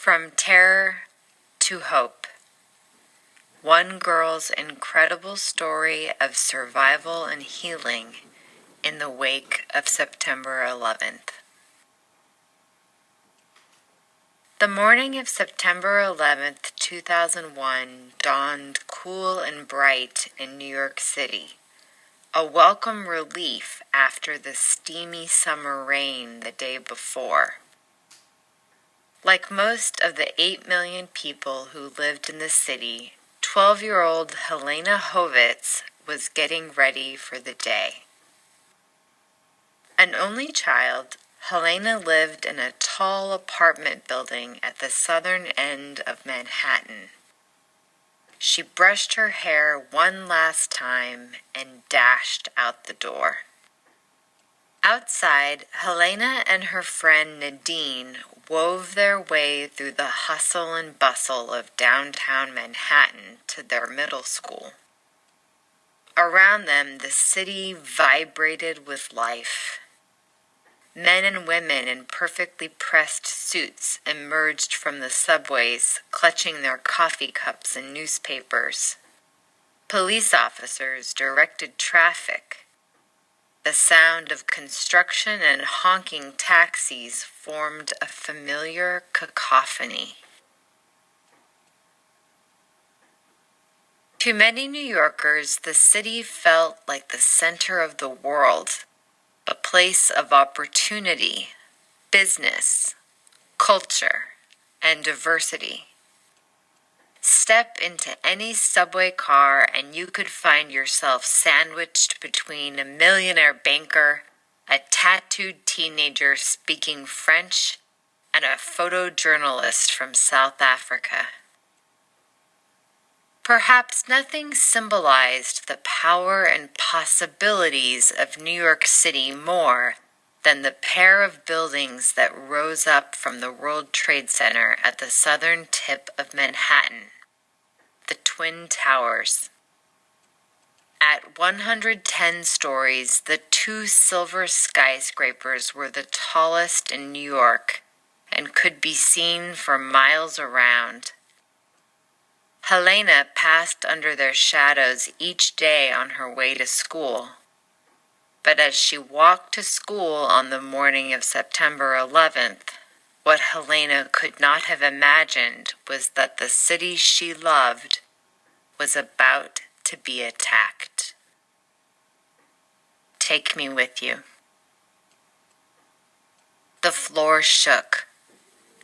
From Terror to Hope. One girl's incredible story of survival and healing in the wake of September 11th. The morning of September 11th, 2001 dawned cool and bright in New York City, a welcome relief after the steamy summer rain the day before. Like most of the 8 million people who lived in the city, 12-year-old Helena Hovitz was getting ready for the day. An only child, Helena lived in a tall apartment building at the southern end of Manhattan. She brushed her hair one last time and dashed out the door. Outside, Helena and her friend Nadine wove their way through the hustle and bustle of downtown Manhattan to their middle school. Around them, the city vibrated with life. Men and women in perfectly pressed suits emerged from the subways, clutching their coffee cups and newspapers. Police officers directed traffic. The sound of construction and honking taxis formed a familiar cacophony. To many New Yorkers, the city felt like the center of the world, a place of opportunity, business, culture, and diversity. Step into any subway car and you could find yourself sandwiched between a millionaire banker, a tattooed teenager speaking French, and a photojournalist from South Africa. Perhaps nothing symbolized the power and possibilities of New York City more than the pair of buildings that rose up from the World Trade Center at the southern tip of Manhattan, the Twin Towers. At 110 stories, the two silver skyscrapers were the tallest in New York and could be seen for miles around. Helena passed under their shadows each day on her way to school. But as she walked to school on the morning of September 11th, what Helena could not have imagined was that the city she loved was about to be attacked. Take me with you. The floor shook.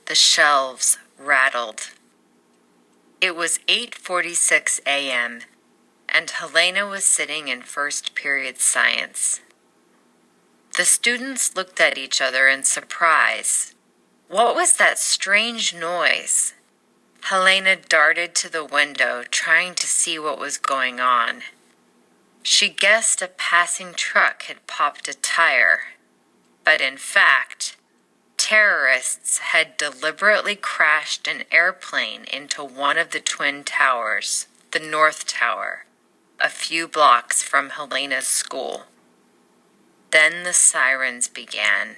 The shelves rattled. It was 8:46 a.m., and Helena was sitting in first period science. The students looked at each other in surprise. What was that strange noise? Helena darted to the window, trying to see what was going on. She guessed a passing truck had popped a tire, but in fact, terrorists had deliberately crashed an airplane into one of the Twin Towers, the North Tower, a few blocks from Helena's school. Then the sirens began.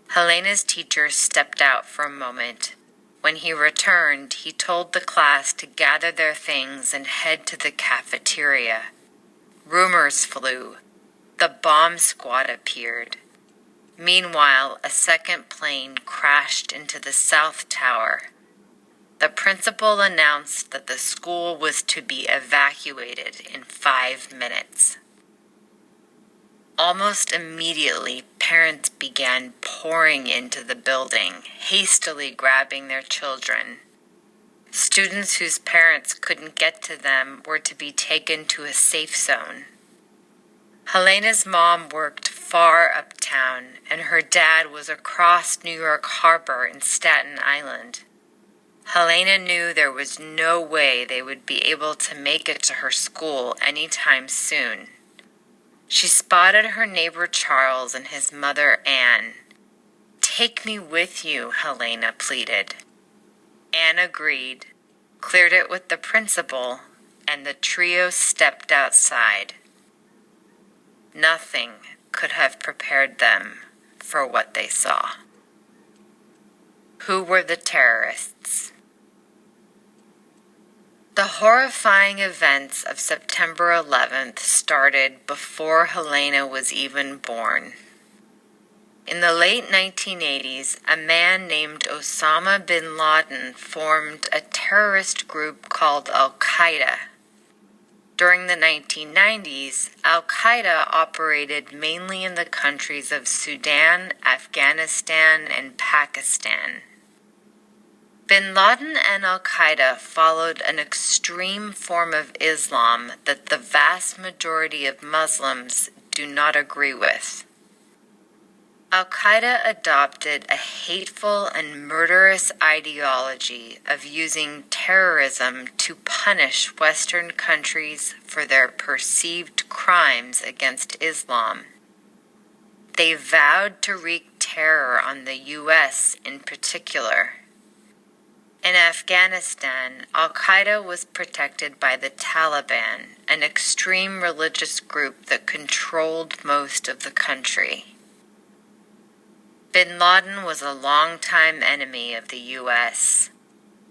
Helena's teacher stepped out for a moment. When he returned, he told the class to gather their things and head to the cafeteria. Rumors flew. The bomb squad appeared. Meanwhile, a second plane crashed into the South Tower. The principal announced that the school was to be evacuated in 5 minutes. Almost immediately, parents began pouring into the building, hastily grabbing their children. Students whose parents couldn't get to them were to be taken to a safe zone. Helena's mom worked far uptown, and her dad was across New York Harbor in Staten Island. Helena knew there was no way they would be able to make it to her school anytime soon. She spotted her neighbor Charles and his mother Anne. "Take me with you," Helena pleaded. Anne agreed, cleared it with the principal, and the trio stepped outside. Nothing could have prepared them for what they saw. Who were the terrorists? The horrifying events of September 11th started before Helena was even born. In the late 1980s, a man named Osama bin Laden formed a terrorist group called Al-Qaeda. During the 1990s, Al-Qaeda operated mainly in the countries of Sudan, Afghanistan, and Pakistan. Bin Laden and Al-Qaeda followed an extreme form of Islam that the vast majority of Muslims do not agree with. Al-Qaeda adopted a hateful and murderous ideology of using terrorism to punish Western countries for their perceived crimes against Islam. They vowed to wreak terror on the U.S. in particular. In Afghanistan, Al-Qaeda was protected by the Taliban, an extreme religious group that controlled most of the country. Bin Laden was a longtime enemy of the U.S.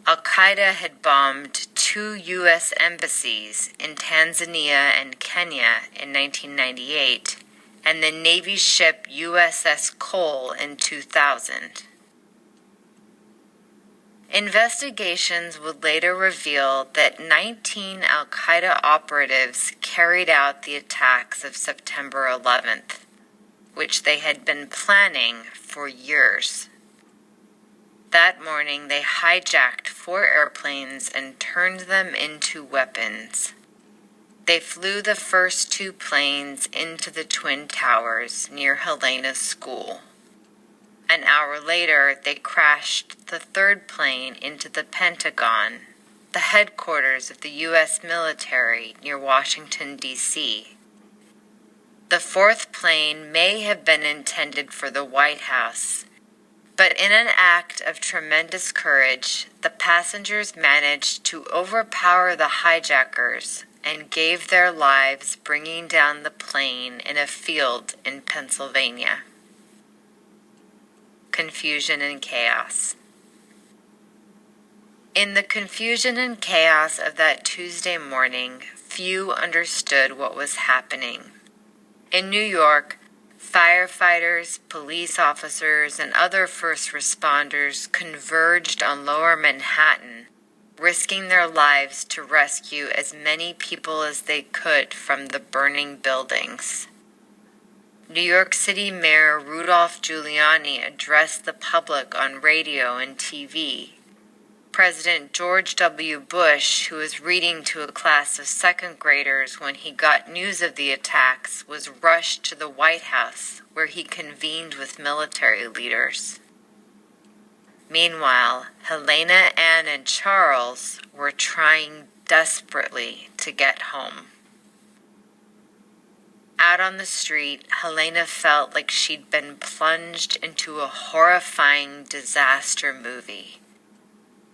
Al-Qaeda had bombed 2 U.S. embassies in Tanzania and Kenya in 1998, and the Navy ship USS Cole in 2000. Investigations would later reveal that 19 Al-Qaeda operatives carried out the attacks of September 11th, which they had been planning for years. That morning, they hijacked 4 airplanes and turned them into weapons. They flew the first 2 planes into the Twin Towers near Helena's school. An hour later, they crashed the 3rd plane into the Pentagon, the headquarters of the U.S. military near Washington, D.C. The 4th plane may have been intended for the White House, but in an act of tremendous courage, the passengers managed to overpower the hijackers and gave their lives bringing down the plane in a field in Pennsylvania. Confusion and chaos. In the confusion and chaos of that Tuesday morning, few understood what was happening. In New York, firefighters, police officers, and other first responders converged on Lower Manhattan, risking their lives to rescue as many people as they could from the burning buildings. New York City Mayor Rudolph Giuliani addressed the public on radio and TV. President George W. Bush, who was reading to a class of 2nd graders when he got news of the attacks, was rushed to the White House, where he convened with military leaders. Meanwhile, Helena, Ann, and Charles were trying desperately to get home. Out on the street, Helena felt like she'd been plunged into a horrifying disaster movie.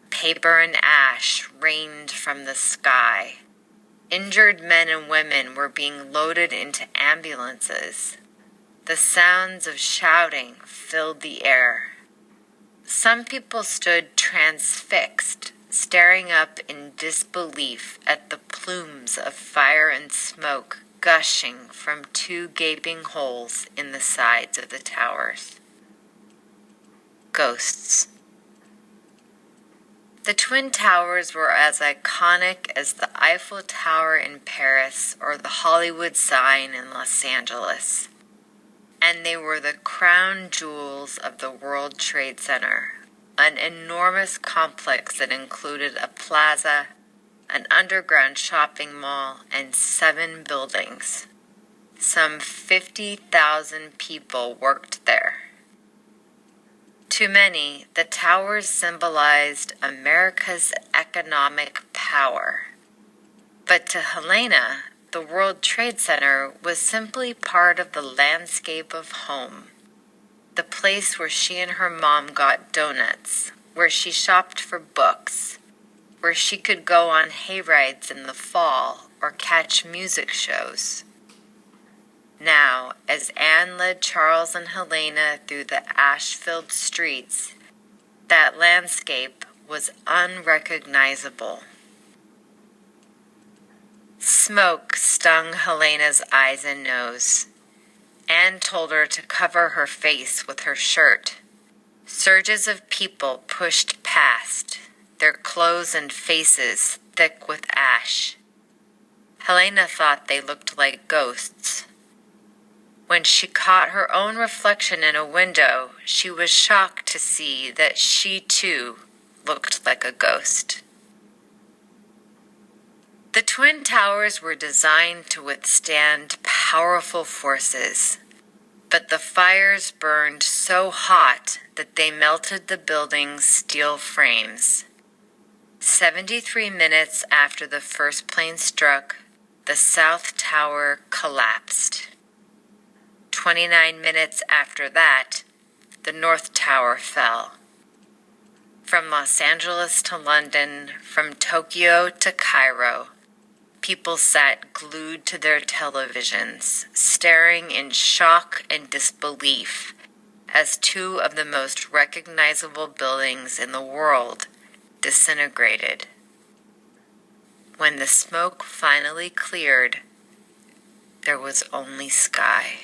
Paper and ash rained from the sky. Injured men and women were being loaded into ambulances. The sounds of shouting filled the air. Some people stood transfixed, staring up in disbelief at the plumes of fire and smoke gushing from 2 gaping holes in the sides of the towers. Ghosts. The Twin Towers were as iconic as the Eiffel Tower in Paris or the Hollywood sign in Los Angeles. And they were the crown jewels of the World Trade Center, an enormous complex that included a plaza, an underground shopping mall, and 7 buildings. Some 50,000 people worked there. To many, the towers symbolized America's economic power. But to Helena, the World Trade Center was simply part of the landscape of home, the place where she and her mom got donuts, where she shopped for books, where she could go on hayrides in the fall or catch music shows. Now, as Anne led Charles and Helena through the ash-filled streets, That landscape was unrecognizable. Smoke stung Helena's eyes and nose. Anne told her to cover her face with her shirt. Surges of people pushed past, their clothes and faces thick with ash. Helena thought they looked like ghosts. When she caught her own reflection in a window, she was shocked to see that she too looked like a ghost. The Twin Towers were designed to withstand powerful forces, but the fires burned so hot that they melted the building's steel frames. 73 minutes after the first plane struck, the South Tower collapsed. 29 minutes after that, the North Tower fell. From Los Angeles to London, from Tokyo to Cairo, people sat glued to their televisions, staring in shock and disbelief as two of the most recognizable buildings in the world disintegrated. When the smoke finally cleared, there was only sky.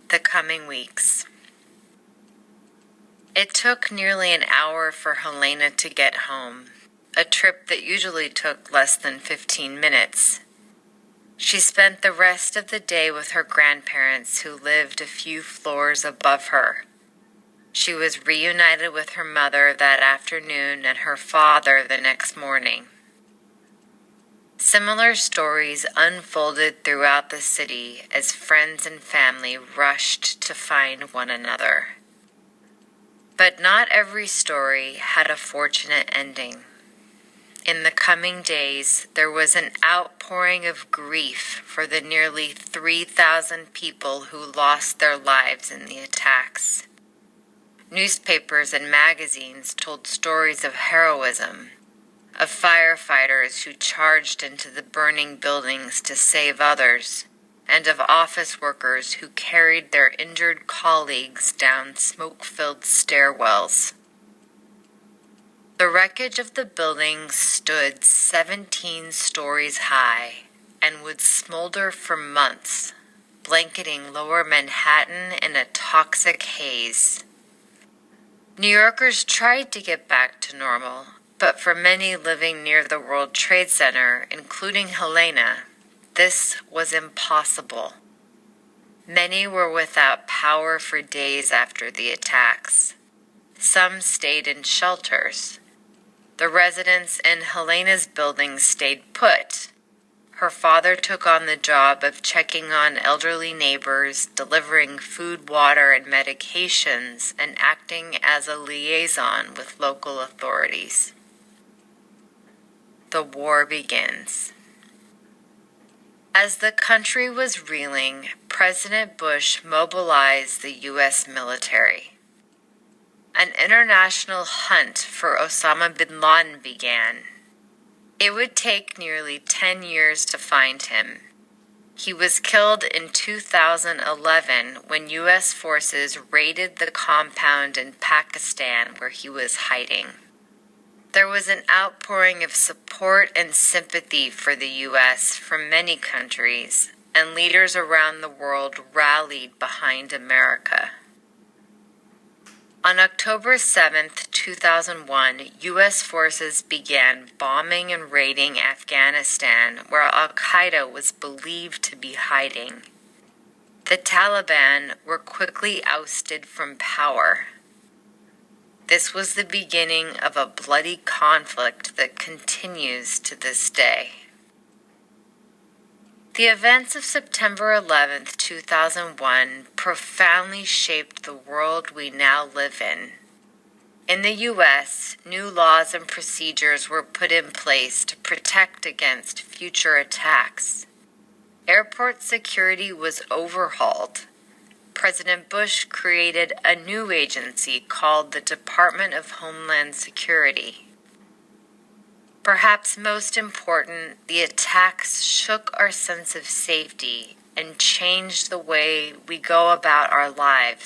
The coming weeks. It took nearly an hour for Helena to get home, a trip that usually took less than 15 minutes. She spent the rest of the day with her grandparents who lived a few floors above her. She was reunited with her mother that afternoon and her father the next morning. Similar stories unfolded throughout the city as friends and family rushed to find one another. But not every story had a fortunate ending. In the coming days, there was an outpouring of grief for the nearly 3,000 people who lost their lives in the attacks. Newspapers and magazines told stories of heroism, of firefighters who charged into the burning buildings to save others, and of office workers who carried their injured colleagues down smoke-filled stairwells. The wreckage of the building stood 17 stories high and would smolder for months, blanketing lower Manhattan in a toxic haze. New Yorkers tried to get back to normal, but for many living near the World Trade Center, including Helena, this was impossible. Many were without power for days after the attacks. Some stayed in shelters. The residents in Helena's building stayed put. Her father took on the job of checking on elderly neighbors, delivering food, water, and medications, and acting as a liaison with local authorities. The war begins. As the country was reeling, President Bush mobilized the U.S. military. An international hunt for Osama bin Laden began. It would take nearly 10 years to find him. He was killed in 2011 when U.S. forces raided the compound in Pakistan where he was hiding. There was an outpouring of support and sympathy for the U.S. from many countries, and leaders around the world rallied behind America. On October 7, 2001, U.S. forces began bombing and raiding Afghanistan, where al-Qaeda was believed to be hiding. The Taliban were quickly ousted from power. This was the beginning of a bloody conflict that continues to this day. The events of September 11, 2001 profoundly shaped the world we now live in. In the U.S., new laws and procedures were put in place to protect against future attacks. Airport security was overhauled. President Bush created a new agency called the Department of Homeland Security. Perhaps most important, the attacks shook our sense of safety and changed the way we go about our lives.